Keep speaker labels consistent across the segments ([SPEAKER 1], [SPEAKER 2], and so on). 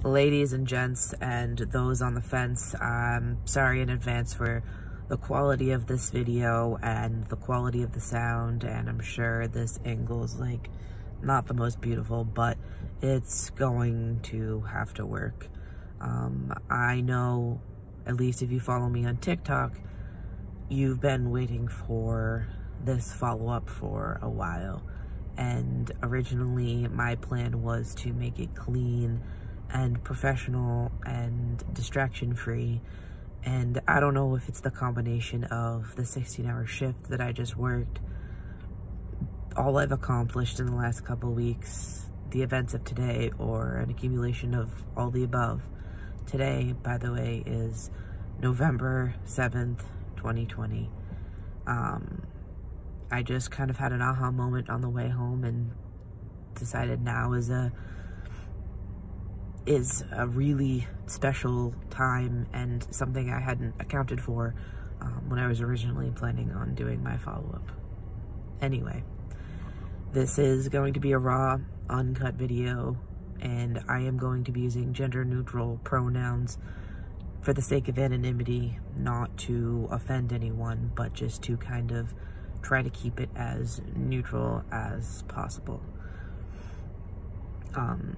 [SPEAKER 1] Ladies and gents and those on the fence, I'm sorry in advance for the quality of this video and the quality of the sound, and I'm sure this angle is like not the most beautiful, but it's going to have to work. I know, at least if you follow me on TikTok, you've been waiting for this follow-up for a while, and originally my plan was to make it clean and professional and distraction-free. And I don't know if it's the combination of the 16-hour shift that I just worked, all I've accomplished in the last couple weeks, the events of today, or an accumulation of all the above. Today, by the way, is November 7th, 2020. I just kind of had an aha moment on the way home and decided now is a really special time and something I hadn't accounted for when I was originally planning on doing my follow-up. Anyway, this is going to be a raw, uncut video, and I am going to be using gender-neutral pronouns for the sake of anonymity, not to offend anyone, but just to kind of try to keep it as neutral as possible.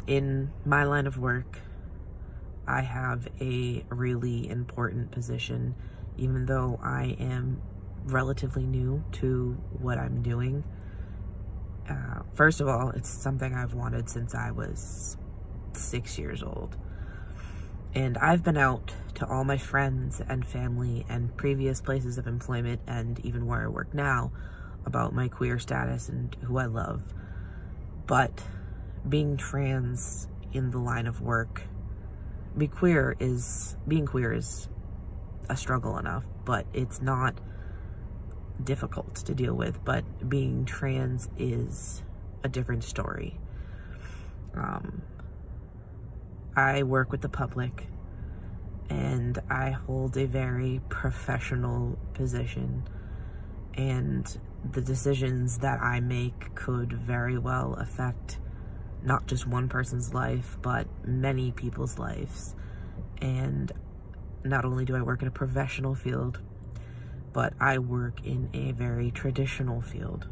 [SPEAKER 1] In my line of work, I have a really important position, even though I am relatively new to what I'm doing. First of all, it's something I've wanted since I was 6 years old. And I've been out to all my friends and family and previous places of employment and even where I work now about my queer status and who I love. But being trans in the line of work, being queer is a struggle enough, but it's not difficult to deal with. But being trans is a different story. I work with the public, and I hold a very professional position, and the decisions that I make could very well affect not just one person's life, but many people's lives. And not only do I work in a professional field, but I work in a very traditional field.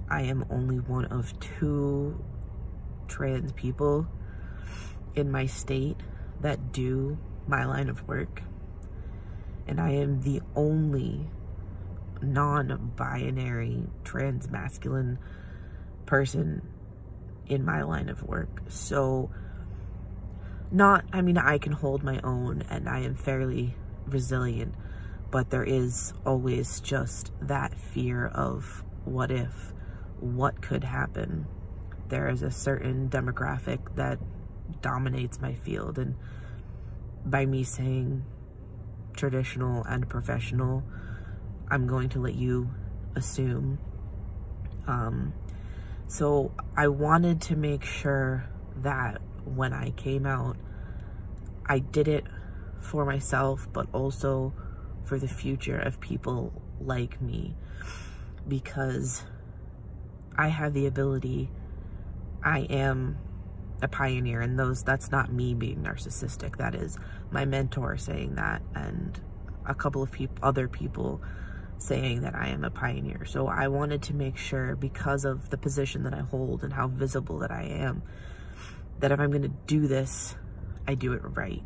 [SPEAKER 1] I am only one of 2 trans people in my state that do my line of work, and I am the only non-binary trans masculine person in my line of work. So I can hold my own and I am fairly resilient, but there is always just that fear of what if, what could happen. There is a certain demographic that dominates my field, and by me saying traditional and professional, I'm going to let you assume. So I wanted to make sure that when I came out, I did it for myself, but also for the future of people like me, because I have the ability, I am a pioneer, and that's not me being narcissistic, that is my mentor saying that, and a couple of other people saying that I am a pioneer. So I wanted to make sure, because of the position that I hold and how visible that I am, that if I'm going to do this, I do it right.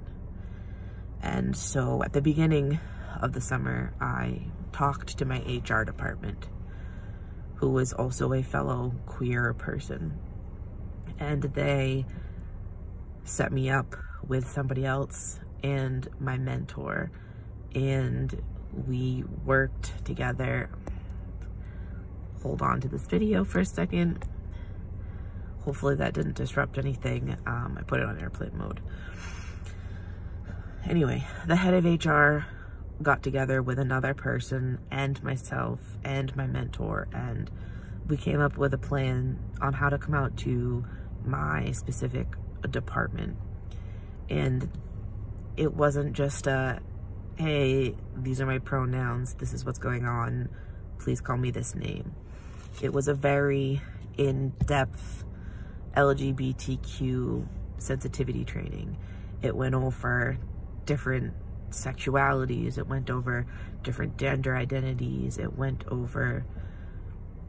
[SPEAKER 1] And so at the beginning of the summer, I talked to my HR department, who was also a fellow queer person, and they set me up with somebody else and my mentor, and we worked together. Hold on to this video for a second. Hopefully that didn't disrupt anything. I put it on airplane mode. Anyway, the head of HR got together with another person and myself and my mentor, and we came up with a plan on how to come out to my specific department. And it wasn't just a, hey, these are my pronouns, this is what's going on, please call me this name. It was a very in-depth LGBTQ sensitivity training. It went over different sexualities. It went over different gender identities. It went over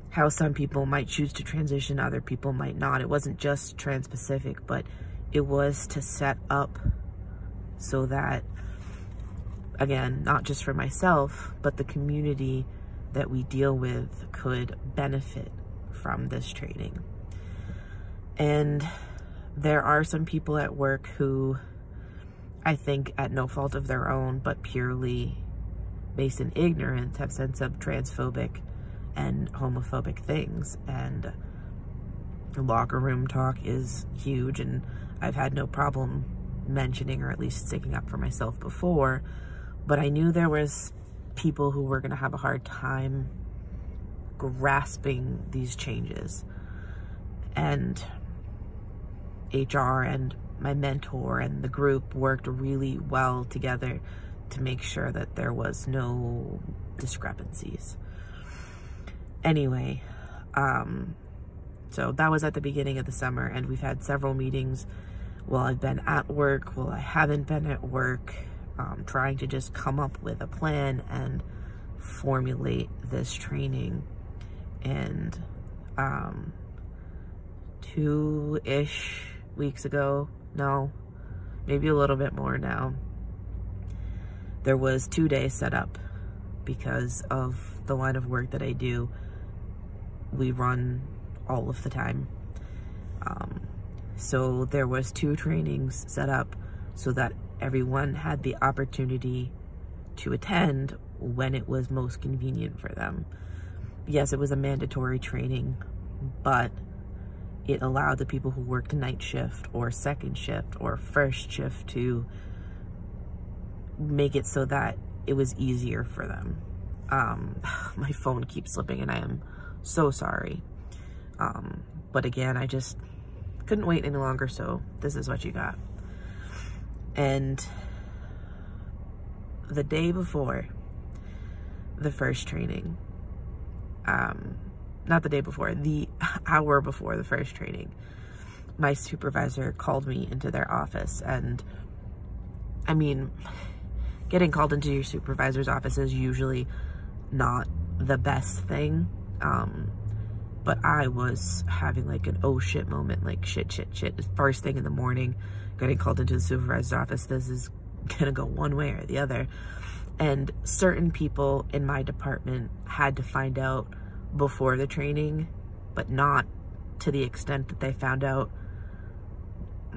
[SPEAKER 1] how some people might choose to transition, other people might not. It wasn't just trans-specific, but it was to set up so that, again, not just for myself, but the community that we deal with could benefit from this training. And there are some people at work who, I think at no fault of their own, but purely based in ignorance, have said some transphobic and homophobic things. And locker room talk is huge, and I've had no problem mentioning or at least sticking up for myself before, but I knew there was people who were going to have a hard time grasping these changes. And HR and my mentor and the group worked really well together to make sure that there was no discrepancies. Anyway, so that was at the beginning of the summer, and we've had several meetings while I've been at work, while I haven't been at work, trying to just come up with a plan and formulate this training. And 2-ish weeks ago, no, maybe a little bit more now, there was 2 days set up because of the line of work that I do. We run all of the time. So there was 2 trainings set up so that everyone had the opportunity to attend when it was most convenient for them. Yes, it was a mandatory training, but it allowed the people who worked night shift or second shift or first shift to make it so that it was easier for them. My phone keeps slipping and I am so sorry. But again, I just couldn't wait any longer, so this is what you got. And the day before the first training, not the day before, the hour before the first training, my supervisor called me into their office. And I mean, getting called into your supervisor's office is usually not the best thing. But I was having like an oh shit moment, like shit. First thing in the morning, getting called into the supervisor's office, this is gonna go one way or the other. And certain people in my department had to find out before the training, but not to the extent that they found out,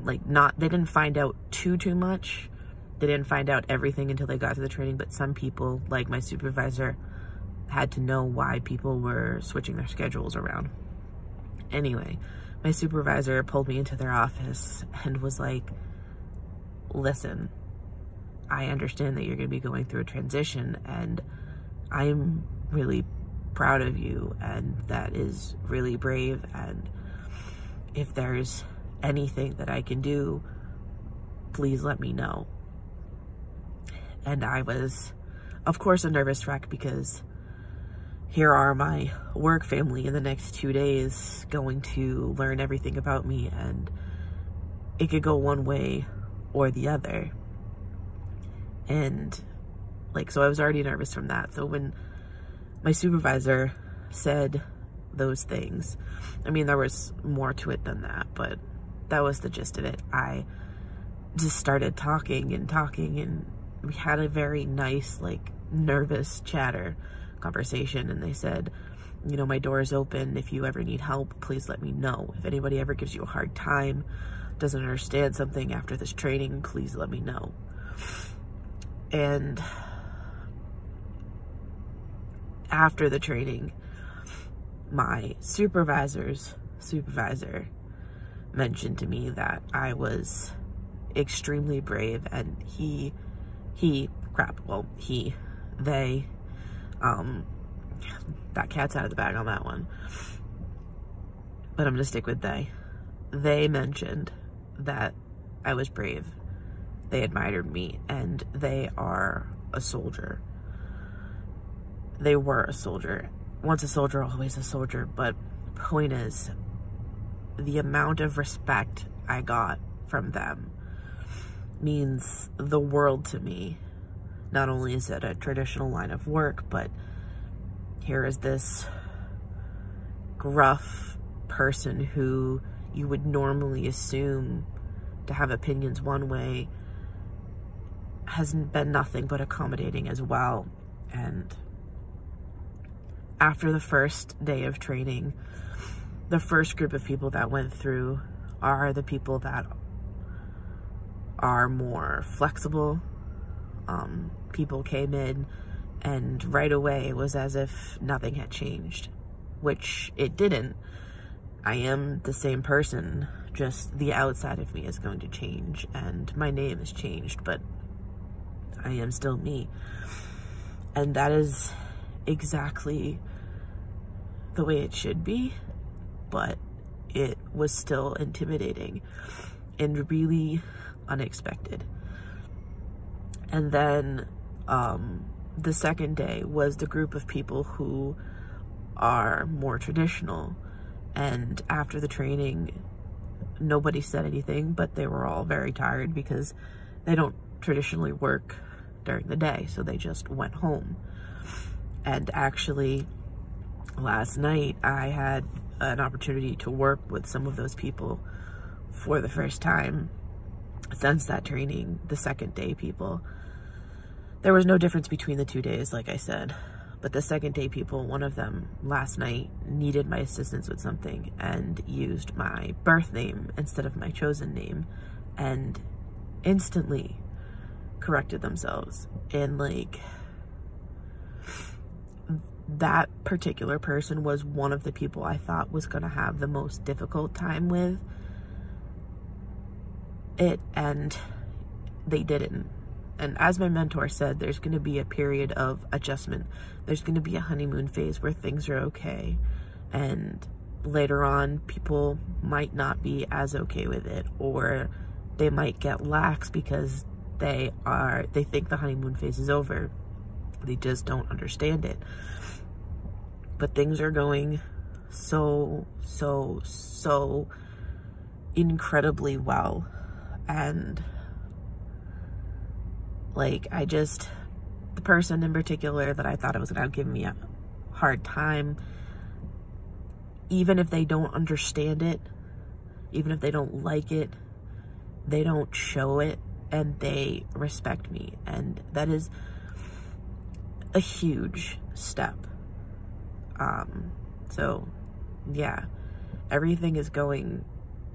[SPEAKER 1] like they didn't find out too much. They didn't find out everything until they got to the training, but some people, like my supervisor, had to know why people were switching their schedules around. Anyway, my supervisor pulled me into their office and was like, listen, I understand that you're going to be going through a transition, and I'm really proud of you, and that is really brave, and if there's anything that I can do, please let me know. And I was, of course, a nervous wreck, because here are my work family in the next 2 days going to learn everything about me, and it could go one way or the other. And like, so I was already nervous from that. So when my supervisor said those things, I mean, there was more to it than that, but that was the gist of it. I just started talking, and we had a very nice, like, nervous conversation, and they said, you know, my door is open. If you ever need help, please let me know. If anybody ever gives you a hard time, doesn't understand something after this training, please let me know. And after the training, my supervisor's supervisor mentioned to me that I was extremely brave, and they, that cat's out of the bag on that one, but I'm gonna stick with they mentioned that I was brave. They admired me, and they are a soldier. They were a soldier. Once a soldier, always a soldier. But point is, the amount of respect I got from them means the world to me. Not only is it a traditional line of work, but here is this gruff person who you would normally assume to have opinions one way has been nothing but accommodating as well. And after the first day of training, the first group of people that went through are the people that are more flexible. People came in and right away it was as if nothing had changed, which it didn't. I am the same person, just the outside of me is going to change and my name has changed, but I am still me. And that is exactly the way it should be, but it was still intimidating and really unexpected. And then the second day was the group of people who are more traditional, and after the training nobody said anything, but they were all very tired because they don't traditionally work during the day, so they just went home. And actually last night I had an opportunity to work with some of those people for the first time since that training, the second day people. There was no difference between the 2 days, like I said, but the second day people, one of them last night needed my assistance with something and used my birth name instead of my chosen name and instantly corrected themselves. And like, that particular person was one of the people I thought was gonna have the most difficult time with it, and they didn't. And as my mentor said, there's going to be a period of adjustment. There's going to be a honeymoon phase where things are okay, and later on people might not be as okay with it, or they might get lax because they think the honeymoon phase is over. They just don't understand it. But things are going so incredibly well. And like, the person in particular that I thought it was gonna give me a hard time, even if they don't understand it, even if they don't like it, they don't show it and they respect me. And that is a huge step. So yeah, everything is going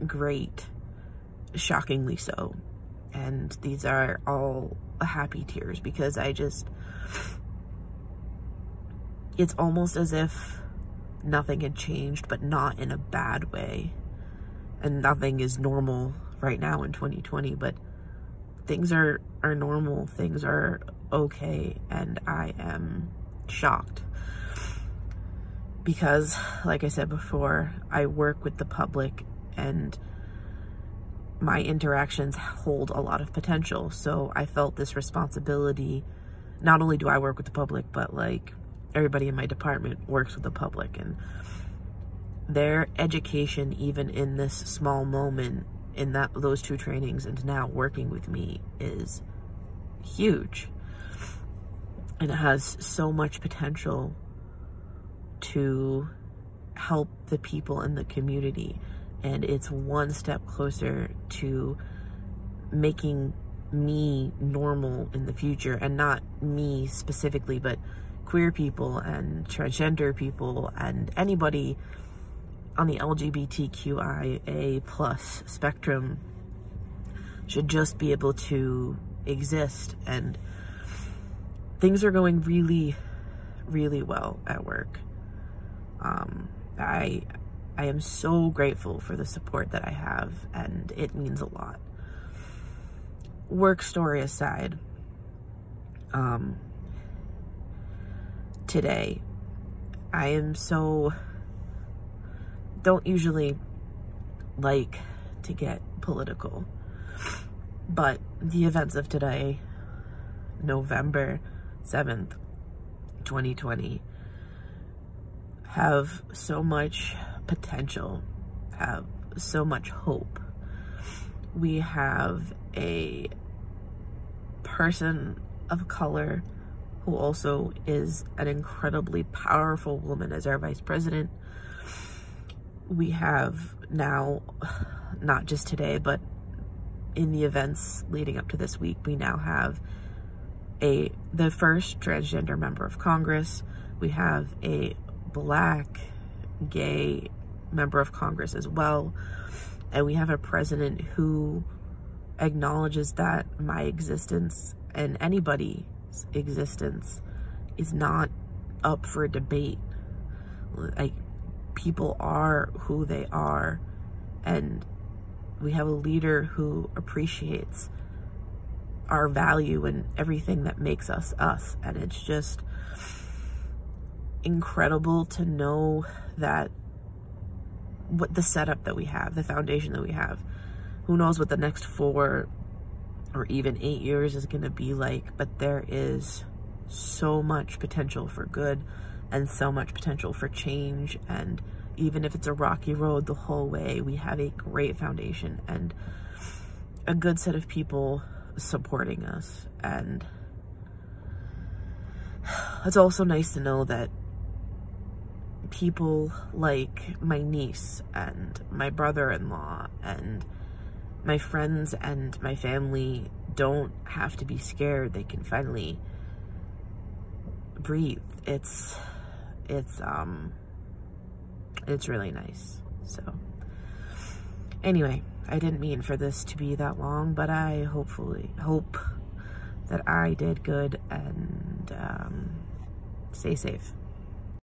[SPEAKER 1] great, shockingly so. And these are all happy tears because it's almost as if nothing had changed, but not in a bad way. And nothing is normal right now in 2020, but things are normal, things are okay, and I am shocked. Because, like I said before, I work with the public and my interactions hold a lot of potential. So I felt this responsibility. Not only do I work with the public, but like everybody in my department works with the public, and their education, even in this small moment in those 2 trainings and now working with me, is huge. And it has so much potential to help the people in the community. And it's one step closer to making me normal in the future, and not me specifically, but queer people and transgender people and anybody on the LGBTQIA plus spectrum should just be able to exist. And things are going really, really well at work. I am so grateful for the support that I have, and it means a lot. Work story aside, today, I am don't usually like to get political, but the events of today, November 7th, 2020, have so much potential, have so much hope, We have a person of color who also is an incredibly powerful woman as our vice president. We have now, not just today, but in the events leading up to this week, we now have the first transgender member of Congress. We have a Black gay member of Congress as well. And we have a president who acknowledges that my existence and anybody's existence is not up for debate. Like, people are who they are, and we have a leader who appreciates our value and everything that makes us us. And it's just incredible to know that what the setup that we have, the foundation that we have. Who knows what the next 4 or even 8 years is going to be like, but there is so much potential for good and so much potential for change. And even if it's a rocky road the whole way, we have a great foundation and a good set of people supporting us. And it's also nice to know that people like my niece and my brother-in-law and my friends and my family don't have to be scared. They can finally breathe. It's really nice. So anyway, I didn't mean for this to be that long, but I hope that I did good, and stay safe.